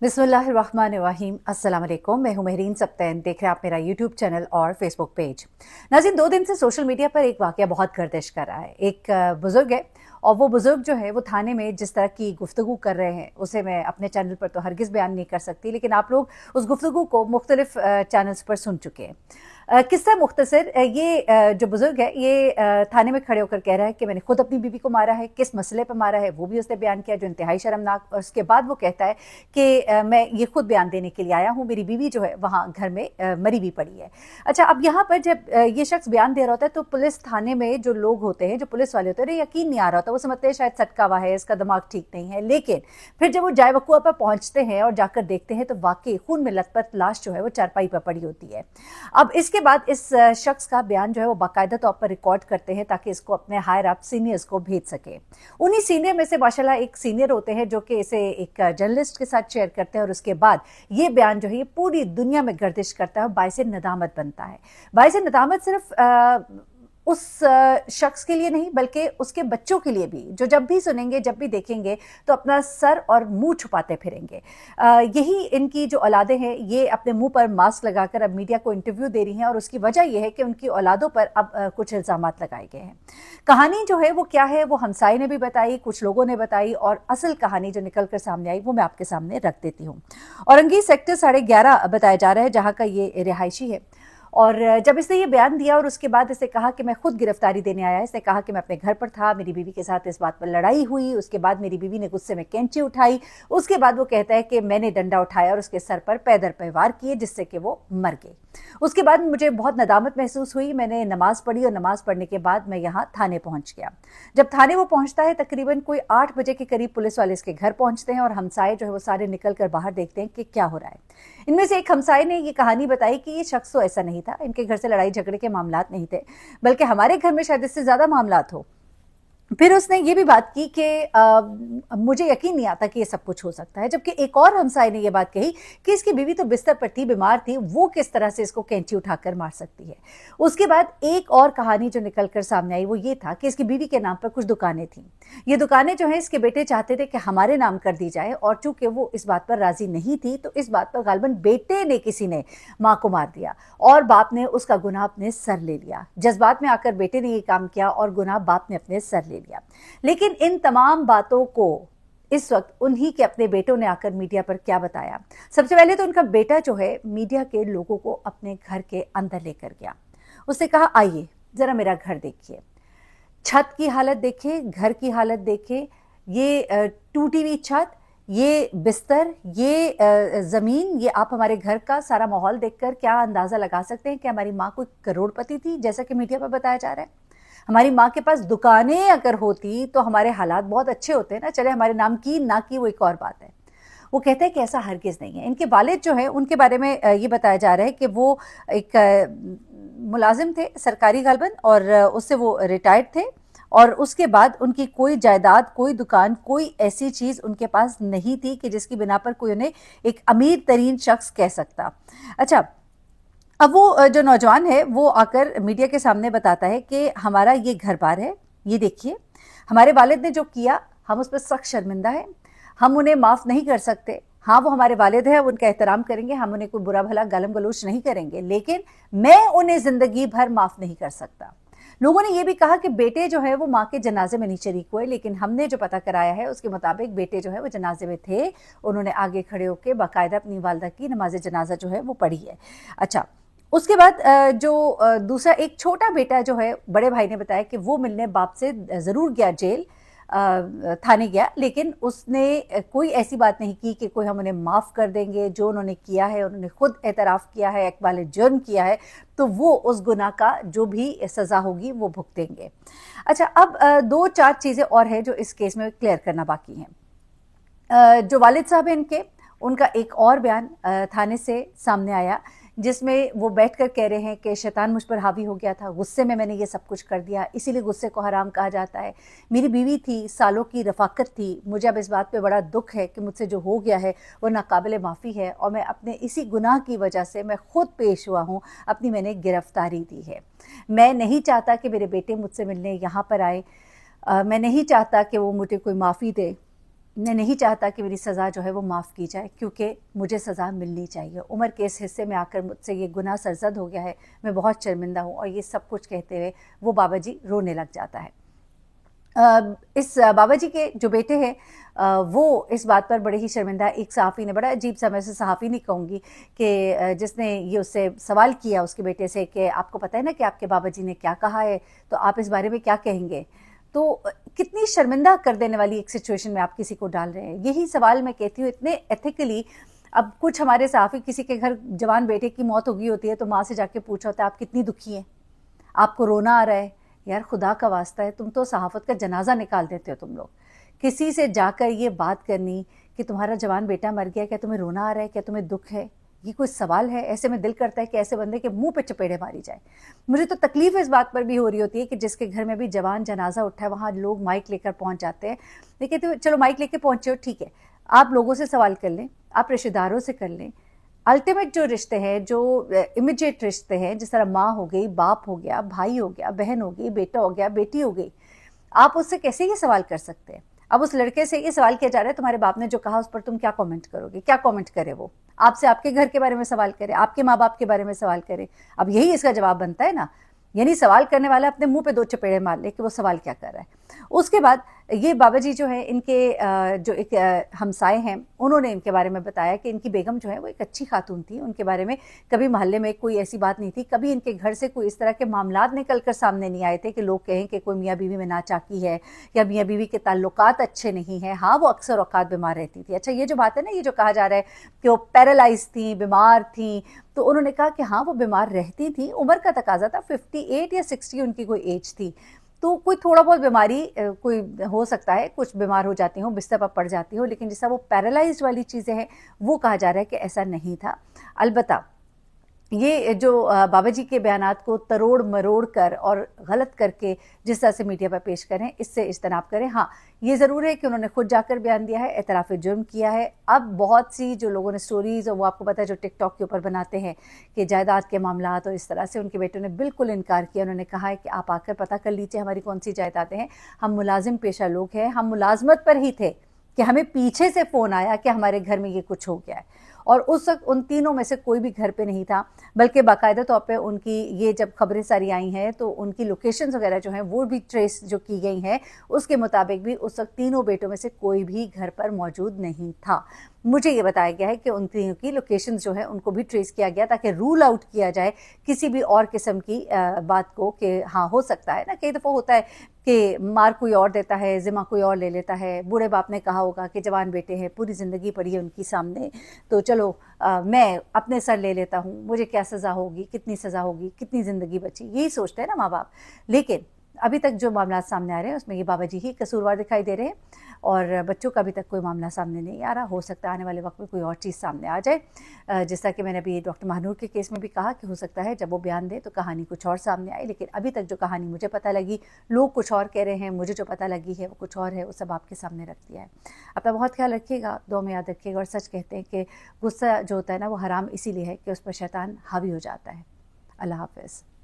बिस्मिल्लाहिर्रहमानिर्रहीम। अस्सलाम वालेकुम। मैं हूं महरीन सब्तैन। देख रहे हैं आप मेरा यूट्यूब चैनल और फेसबुक पेज। नाज़रीन, 2 दिन से सोशल मीडिया पर एक वाक़या बहुत गर्दिश कर रहा है। एक बुज़ुर्ग है और वो बुज़ुर्ग जो है वो थाने में जिस तरह की गुफ्तगू कर रहे हैं उसे मैं अपने चैनल पर तो हरगिज़ बयान नहीं कर सकती, लेकिन आप लोग उस गुफ्तगू को मुख्तलिफ चैनल्स पर सुन चुके हैं। किस्सा मुख्तसर, ये जो बुज़ुर्ग है ये थाने में खड़े होकर कह रहा है कि मैंने खुद अपनी बीवी को मारा है। किस मसले पर मारा है वो भी उसने बयान किया, जो इंतहाई शर्मनाक। और उसके बाद वो कहता है कि मैं ये खुद बयान देने के लिए आया हूँ, मेरी बीवी जो है वहाँ घर में मरी भी पड़ी है। अच्छा, अब यहाँ पर जब ये शख्स बयान दे रहा होता है तो पुलिस थाने में जो लोग होते हैं, जो पुलिस वाले होते हैं, उन्हें यकीन नहीं आ रहा होता। वो समझते हैं शायद सटका हुआ है, इसका दिमाग ठीक नहीं है। लेकिन फिर जब वो जाए वकुआ पर पहुंचते हैं और जाकर देखते हैं तो वाकई खून में लथपथ लाश जो है वो चारपाई पर पड़ी होती है। अब इसके बाद इस शख्स का बयान जो है वो बाकायदा तौर पर रिकॉर्ड करते हैं ताकि इसको अपने हायर अप सीनियर्स को भेज सके। उन्हीं सीनियर में से माशाल्लाह एक सीनियर होते हैं जो कि इसे एक जर्नलिस्ट के साथ शेयर करते हैं और उसके बाद ये बयान जो है ये पूरी दुनिया में गर्दिश करता है और बाइसे नदामत बनता है। बाइसे नदामत सिर्फ उस शख्स के लिए नहीं बल्कि उसके बच्चों के लिए भी, जो जब भी सुनेंगे, जब भी देखेंगे तो अपना सर और मुंह छुपाते फिरेंगे। यही इनकी जो औलादें हैं ये अपने मुंह पर मास्क लगाकर अब मीडिया को इंटरव्यू दे रही हैं और उसकी वजह यह है कि उनकी औलादों पर अब कुछ इल्जामात लगाए गए हैं। कहानी जो है वो क्या है वो हमसाये ने भी बताई, कुछ लोगों ने बताई, और असल कहानी जो निकल कर सामने आई वो मैं आपके सामने रख देती हूँ। औरंगी सेक्टर 11:30 बताया जा रहा है जहाँ का ये रिहायशी है। और जब इसने ये बयान दिया और उसके बाद इसने कहा कि मैं खुद गिरफ्तारी देने आया, इसने कहा कि मैं अपने घर पर था, मेरी बीवी के साथ इस बात पर लड़ाई हुई, उसके बाद मेरी बीवी ने गुस्से में कैंची उठाई, उसके बाद वो कहता है कि मैंने डंडा उठाया और उसके सर पर पैदर पे वार किए जिससे कि वो मर गई। उसके बाद मुझे बहुत नदामत महसूस हुई, मैंने नमाज पढ़ी और नमाज पढ़ने के बाद मैं यहाँ थाने पहुंच गया। जब थाने वो पहुंचता है तकरीबन कोई 8 बजे के करीब पुलिस वाले इसके घर पहुंचते हैं और हमसाये जो है वो सारे निकल कर बाहर देखते हैं कि क्या हो रहा है। इनमें से एक हमसाये ने ये कहानी बताई कि ये शख्स तो ऐसा नहीं था, इनके घर से लड़ाई झगड़े के मामलात नहीं थे, बल्कि हमारे घर में शायद इससे ज्यादा मामलात हो। फिर उसने ये भी बात की कि मुझे यकीन नहीं आता कि ये सब कुछ हो सकता है। जबकि एक और हमसाये ने ये बात कही कि इसकी बीवी तो बिस्तर पर थी, बीमार थी, वो किस तरह से इसको कैंची उठाकर मार सकती है। उसके बाद एक और कहानी जो निकलकर सामने आई वो ये था कि इसकी बीवी के नाम पर कुछ दुकानें थीं। ये दुकानें जो है इसके बेटे चाहते थे कि हमारे नाम कर दी जाए, और चूंकि वो इस बात पर राजी नहीं थी तो इस बात पर गालिबन बेटे ने किसी ने माँ को मार दिया और बाप ने उसका गुनाह अपने सर ले लिया। जज्बात में आकर बेटे ने ये काम किया और गुनाह बाप ने अपने सर ले लिया। लेकिन इन तमाम बातों को इस वक्त उन्हीं के अपने बेटों ने आकर मीडिया पर क्या बताया। सबसे पहले तो उनका बेटा जो है मीडिया के लोगों को अपने घर के अंदर लेकर गया। उसने कहा, आइए जरा मेरा घर देखिए, छत की हालत देखिए, घर की हालत देखिए, ये टूटी हुई छत, ये बिस्तर, ये जमीन, ये आप हमारे घर का सारा माहौल देखकर क्या अंदाजा लगा सकते हैं कि हमारी माँ कोई करोड़पति थी जैसा कि मीडिया पर बताया जा रहा है। हमारी माँ के पास दुकानें अगर होती तो हमारे हालात बहुत अच्छे होते ना, चले हमारे नाम की ना की वो एक और बात है। वो कहते हैं कि ऐसा हरगिज नहीं है। इनके वालिद जो है उनके बारे में ये बताया जा रहा है कि वो एक मुलाजिम थे सरकारी गालिबन, और उससे वो रिटायर्ड थे, और उसके बाद उनकी कोई जायदाद, कोई दुकान, कोई ऐसी चीज उनके पास नहीं थी कि जिसकी बिना पर कोई उन्हें एक अमीर तरीन शख्स कह सकता। अच्छा, अब वो जो नौजवान है वो आकर मीडिया के सामने बताता है कि हमारा ये घर बार है, ये देखिए हमारे वालिद ने जो किया हम उस पर सख्त शर्मिंदा है, हम उन्हें माफ़ नहीं कर सकते। हाँ, वो हमारे वालिद है, उनका एहतराम करेंगे, हम उन्हें कोई बुरा भला गालम गलोच नहीं करेंगे, लेकिन मैं उन्हें ज़िंदगी भर माफ़ नहीं कर सकता। लोगों ने यह भी कहा कि बेटे जो है वो माँ के जनाजे में नहीं शरीक हुए, लेकिन हमने जो पता कराया है उसके मुताबिक बेटे जो है वो जनाजे में थे। उन्होंने आगे खड़े होकर बाकायदा अपनी वालदा की नमाज जनाजा जो है वो पढ़ी है। अच्छा, उसके बाद जो दूसरा एक छोटा बेटा जो है, बड़े भाई ने बताया कि वो मिलने बाप से ज़रूर गया जेल, थाने गया, लेकिन उसने कोई ऐसी बात नहीं की कि कोई हम उन्हें माफ़ कर देंगे। जो उन्होंने किया है उन्होंने खुद एतराफ़ किया है, इकबाल जुर्म किया है, तो वो उस गुनाह का जो भी सज़ा होगी वो भुगतेंगे। अच्छा, अब 2-4 चीज़ें और हैं जो इस केस में क्लियर करना बाकी हैं। जो वालिद साहब हैं इनके, उनका एक और बयान थाने से सामने आया जिसमें वो बैठकर कह रहे हैं कि शैतान मुझ पर हावी हो गया था, गुस्से में मैंने ये सब कुछ कर दिया, इसीलिए गुस्से को हराम कहा जाता है। मेरी बीवी थी, सालों की रफ़ाकत थी, मुझे अब इस बात पे बड़ा दुख है कि मुझसे जो हो गया है वो नाकाबिले माफ़ी है, और मैं अपने इसी गुनाह की वजह से मैं खुद पेश हुआ हूँ, अपनी मैंने गिरफ्तारी दी है। मैं नहीं चाहता कि मेरे बेटे मुझसे मिलने यहाँ पर आए, मैं नहीं चाहता कि वो मुझे कोई माफ़ी दे, मैं नहीं चाहता कि मेरी सज़ा जो है वो माफ़ की जाए, क्योंकि मुझे सज़ा मिलनी चाहिए। उम्र के इस हिस्से में आकर मुझसे ये गुनाह सरज़द हो गया है, मैं बहुत शर्मिंदा हूँ। और ये सब कुछ कहते हुए वो बाबा जी रोने लग जाता है। इस बाबा जी के जो बेटे हैं वो इस बात पर बड़े ही शर्मिंदा, एक सहाफ़ी ने, बड़ा अजीब सा, मैं उसे सहाफ़ी नहीं कहूँगी, कि जिसने ये उससे सवाल किया उसके बेटे से कि आपको पता है ना कि आपके बाबा जी ने क्या कहा है, तो आप इस बारे में क्या कहेंगे? तो कितनी शर्मिंदा कर देने वाली एक सिचुएशन में आप किसी को डाल रहे हैं। यही सवाल मैं कहती हूँ इतने एथिकली। अब कुछ हमारे सहाफ़ी, किसी के घर जवान बेटे की मौत हो गई होती है तो माँ से जाके पूछा होता है आप कितनी दुखी हैं, आपको रोना आ रहा है? यार खुदा का वास्ता है, तुम तो सहाफ़त का जनाजा निकाल देते हो तुम लोग। किसी से जाकर ये बात करनी कि तुम्हारा जवान बेटा मर गया, क्या तुम्हें रोना आ रहा है, क्या तुम्हें दुख है? ये कोई सवाल है? ऐसे में दिल करता है कि ऐसे बंदे के मुंह पे चपेड़े मारी जाए। मुझे तो तकलीफ इस बात पर भी हो रही होती है कि जिसके घर में भी जवान जनाजा उठा है वहाँ लोग माइक लेकर पहुँच जाते हैं। लेकिन तो चलो माइक लेके पहुँचे हो, ठीक है, आप लोगों से सवाल कर लें, आप रिश्तेदारों से कर लें। अल्टीमेट जो रिश्ते हैं, जो इमीडिएट रिश्ते हैं, जिस तरह माँ हो गई, बाप हो गया, भाई हो गया, बहन हो गई, बेटा हो गया, बेटी हो गई, आप उससे कैसे ये सवाल कर सकते हैं? अब उस लड़के से ये सवाल किया जा रहा है तुम्हारे बाप ने जो कहा उस पर तुम क्या कमेंट करोगे? क्या कमेंट करे वो? आपसे आपके घर के बारे में सवाल करे, आपके माँ बाप के बारे में सवाल करे। अब यही इसका जवाब बनता है ना। यानी सवाल करने वाला अपने मुंह पे 2 चपेड़े मार ले कि वो सवाल क्या कर रहा है। उसके बाद ये बाबा जी जो है, इनके जो एक हमसाए हैं, उन्होंने इनके बारे में बताया कि इनकी बेगम जो है वो एक अच्छी खातून थी। उनके बारे में कभी मोहल्ले में कोई ऐसी बात नहीं थी, कभी इनके घर से कोई इस तरह के मामलात निकल कर सामने नहीं आए थे कि लोग कहें कि कोई मियाँ बीवी में नाचाकी है या मियाँ बीवी के ताल्लुकात अच्छे नहीं हैं। हाँ, वो अक्सर औकात बीमार रहती थी। अच्छा, ये जो बात है ना, ये जो कहा जा रहा है कि वो पैरालाइज थी, बीमार थी, तो उन्होंने कहा कि हाँ वो बीमार रहती थी, उम्र का तकाजा था, 58 या 60 उनकी कोई एज थी, तो कोई थोड़ा बहुत बीमारी कोई हो सकता है, कुछ बीमार हो जाती हूँ, बिस्तर पर पड़ जाती हूँ, लेकिन जैसा वो पैरालाइज्ड वाली चीज़ें हैं वो कहा जा रहा है कि ऐसा नहीं था। अलबत्ता ये जो बाबा जी के बयानात को तरोड़ मरोड़ कर और गलत करके जिस तरह से मीडिया पर पेश करें, इससे इज्तनाब करें। हाँ, ये ज़रूर है कि उन्होंने खुद जाकर बयान दिया है, एतराफ़ जुर्म किया है। अब बहुत सी जो लोगों ने स्टोरीज़, और वो आपको पता है जो टिकटॉक के ऊपर बनाते हैं कि जायदाद के मामलात और इस तरह से, उनके बेटों ने बिल्कुल इनकार किया। उन्होंने कहा है कि आप आकर पता कर लीजिए हमारी कौन सी जायदादें हैं, हम मुलाजिम पेशा लोग हैं, हम मुलाजमत पर ही थे कि हमें पीछे से फ़ोन आया कि हमारे घर में ये कुछ हो गया है। और उस वक्त उन तीनों में से कोई भी घर पे नहीं था, बल्कि बाकायदा तौर पे उनकी ये जब खबरें सारी आई हैं तो उनकी लोकेशंस वगैरह जो हैं वो भी ट्रेस जो की गई हैं, उसके मुताबिक भी उस वक्त तीनों बेटों में से कोई भी घर पर मौजूद नहीं था। मुझे ये बताया गया है कि उन तीनों की लोकेशंस जो है उनको भी ट्रेस किया गया ताकि रूल आउट किया जाए किसी भी और किस्म की बात को कि हाँ हो सकता है ना, कई दफ़ा होता है कि मार कोई और देता है, ज़िम्मा कोई और ले लेता है। बूढ़े बाप ने कहा होगा कि जवान बेटे हैं, पूरी ज़िंदगी पड़ी है उनकी सामने, तो चलो मैं अपने सर ले लेता हूँ, मुझे क्या सज़ा होगी, कितनी सज़ा होगी, कितनी ज़िंदगी बची, यही सोचते हैं ना माँ बाप। लेकिन अभी तक जो मामला सामने आ रहे हैं उसमें ये बाबा जी ही कसूरवार दिखाई दे रहे हैं और बच्चों का अभी तक कोई मामला सामने नहीं आ रहा। हो सकता है आने वाले वक्त में कोई और चीज़ सामने आ जाए। जैसा कि मैंने अभी डॉक्टर महानूर के केस में भी कहा कि हो सकता है जब वो बयान दे तो कहानी कुछ और सामने आए, लेकिन अभी तक जो कहानी मुझे पता लगी, लोग कुछ और कह रहे हैं, मुझे जो पता लगी है वो कुछ और है, वो सब आपके सामने रख दिया है। अपना बहुत ख्याल रखिएगा, दुआ में याद रखिएगा। और सच कहते हैं कि गुस्सा जो होता है ना वो हराम इसीलिए है कि उस पर शैतान हावी हो जाता है। अल्लाह हाफ़िज़।